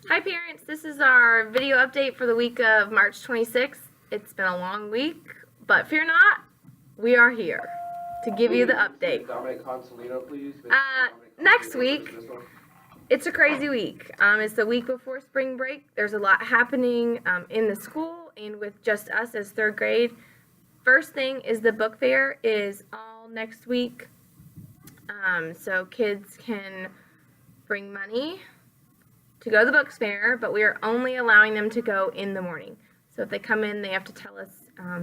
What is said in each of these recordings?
Hi parents, this is our video update for the week of March 26th. It's been a long week, but fear not, we are here to give you the update. Next week, it's a crazy week. It's the week before spring break. There's a lot happening in the school and with just us as third grade. First thing is the book fair is all next week. So kids can bring money to go to the book fair, but we are only allowing them to go in the morning. So if they come in, they have to tell us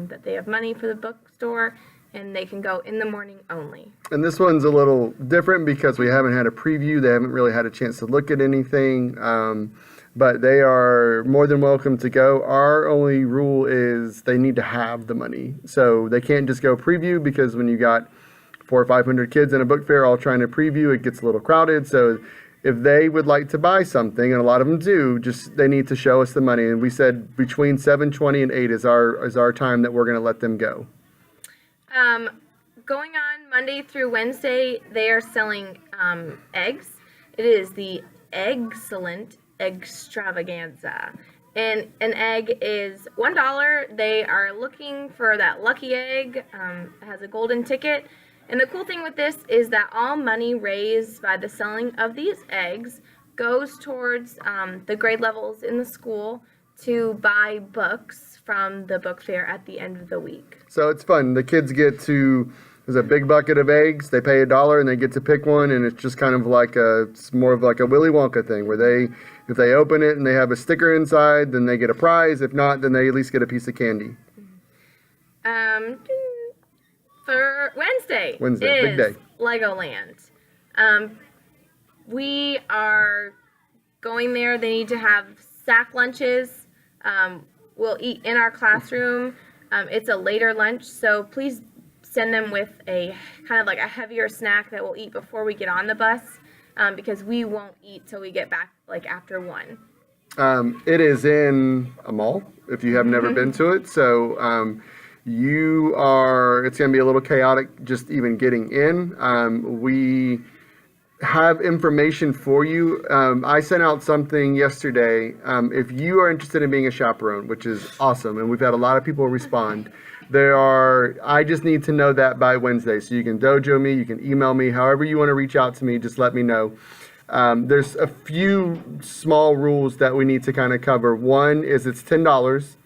that they have money for the bookstore, and they can go in the morning only. And this one's a little different because we haven't had a preview. They haven't really had a chance to look at anything, but they are more than welcome to go. Our only rule is they need to have the money. So they can't just go preview, because when you got 400 or 500 kids in a book fair all trying to preview, it gets a little crowded. So if they would like to buy something, and a lot of them do, just they need to show us the money. And we said between 7:20 and 8 is our time that we're going to let them go. Going on Monday through Wednesday, they are selling eggs. It is the Eggcellent Extravaganza. And an egg is $1. They are looking for that lucky egg. It has a golden ticket. And the cool thing with this is that all money raised by the selling of these eggs goes towards the grade levels in the school to buy books from the book fair at the end of the week. So it's fun. The kids get to, there's a big bucket of eggs. They pay $1 and they get to pick one, and it's just kind of like it's more of like a Willy Wonka thing, where if they open it and they have a sticker inside, then they get a prize. If not, then they at least get a piece of candy. For Wednesday is big day. Legoland. We are going there. They need to have sack lunches. We'll eat in our classroom. It's a later lunch, so please send them with a kind of like a heavier snack that we'll eat before we get on the bus, because we won't eat till we get back like after 1. It is in a mall, if you have never been to it. So it's going to be a little chaotic just even getting in. We have information for you. I sent out something yesterday. If you are interested in being a chaperone, which is awesome, and we've had a lot of people respond, I just need to know that by Wednesday. So you can dojo me, you can email me, however you want to reach out to me, just let me know. There's a few small rules that we need to kind of cover. One is it's $10.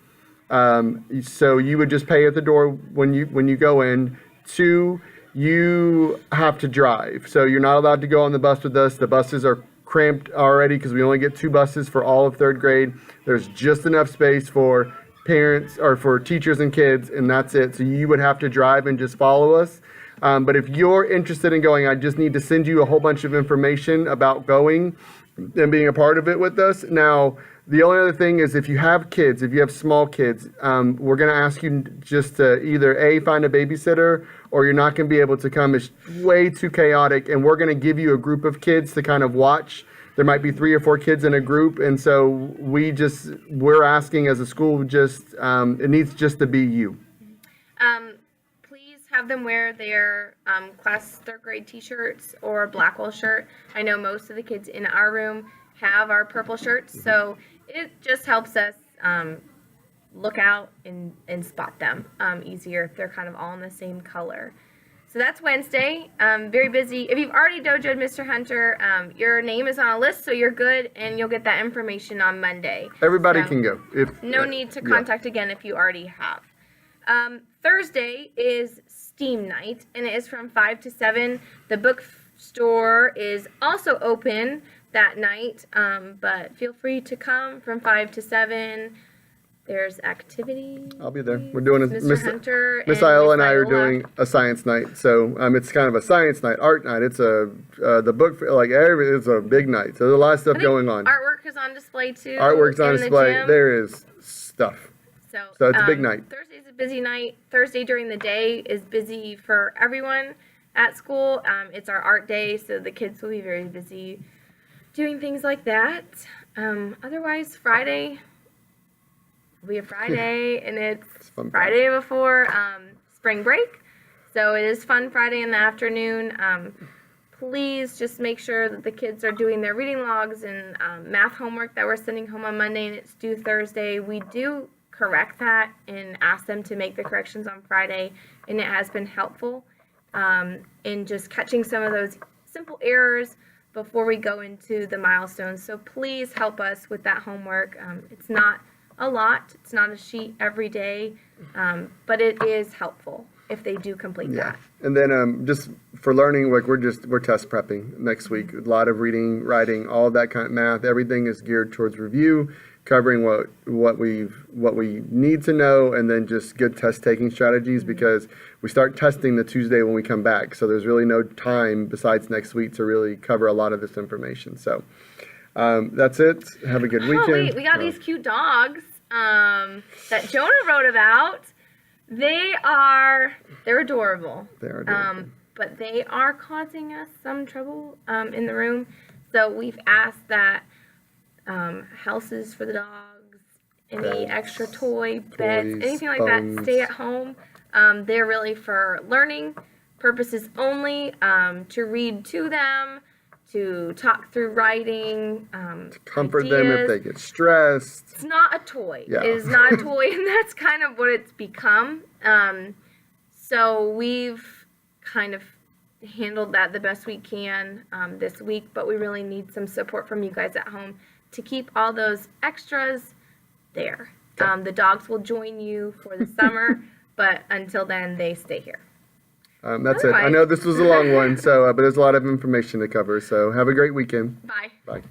So you would just pay at the door when you go in. 2, you have to drive. So you're not allowed to go on the bus with us. The buses are cramped already because we only get 2 buses for all of 3rd grade. There's just enough space for parents or for teachers and kids, and that's it. So you would have to drive and just follow us. But if you're interested in going, I just need to send you a whole bunch of information about going and being a part of it with us. Now, the only other thing is if you have kids, if you have small kids, we're going to ask you just to either find a babysitter, or you're not going to be able to come. It's way too chaotic, and we're going to give you a group of kids to kind of watch. There might be 3 or 4 kids in a group, and so we're asking as a school, it needs just to be you. Please have them wear their class 3rd grade t-shirts or Blackwell shirt. I know most of the kids in our room have our purple shirts, so it just helps us look out and spot them easier if they're kind of all in the same color. So that's Wednesday. Very busy. If you've already dojoed Mr. Hunter, your name is on a list, so you're good, and you'll get that information on Monday. Everybody can go. No need to contact again if you already have. Thursday is STEAM night, and it is from 5 to 7. The bookstore is also open that night, but feel free to come from 5 to 7. There's activities. I'll be there. We're doing Mr. Hunter Miss Isla and I are doing a science night. So it's kind of a science night, art night. It's the book, it's a big night. So there's a lot of stuff going on. Artwork is on display too. Artwork's on display. There is stuff. So it's a big night. Thursday's a busy night. Thursday during the day is busy for everyone at school. It's our art day, so the kids will be very busy doing things like that. Otherwise, Friday will be a Friday, and it's Friday before spring break. So it is Fun Friday in the afternoon. please just make sure that the kids are doing their reading logs and math homework that we're sending home on Monday and it's due Thursday. We do correct that and ask them to make the corrections on Friday, and it has been helpful in just catching some of those simple errors before we go into the milestones. So please help us with that homework. It's not a lot. It's not a sheet every day, but it is helpful if they do complete that. And then just for learning, like we're test prepping next week. A lot of reading, writing, all that kind of math. Everything is geared towards review, covering what we need to know, and then just good test taking strategies, because we start testing the Tuesday when we come back. So there's really no time besides next week to really cover a lot of this information. So that's it. Have a good weekend. Oh wait, we got these cute dogs that Jonah wrote about. They're adorable. They're adorable. But they are causing us some trouble in the room. So we've asked that houses for the dogs, any extra beds, anything like that, stay at home. They're really for learning purposes only, to read to them, to talk through writing, to comfort them if they get stressed. It's not a toy. Yeah. It is not a toy, and that's kind of what it's become. So we've kind of handled that the best we can this week, but we really need some support from you guys at home to keep all those extras there. The dogs will join you for the summer, but until then, they stay here. That's it. I know this was a long one, so but there's a lot of information to cover. So have a great weekend. Bye. Bye.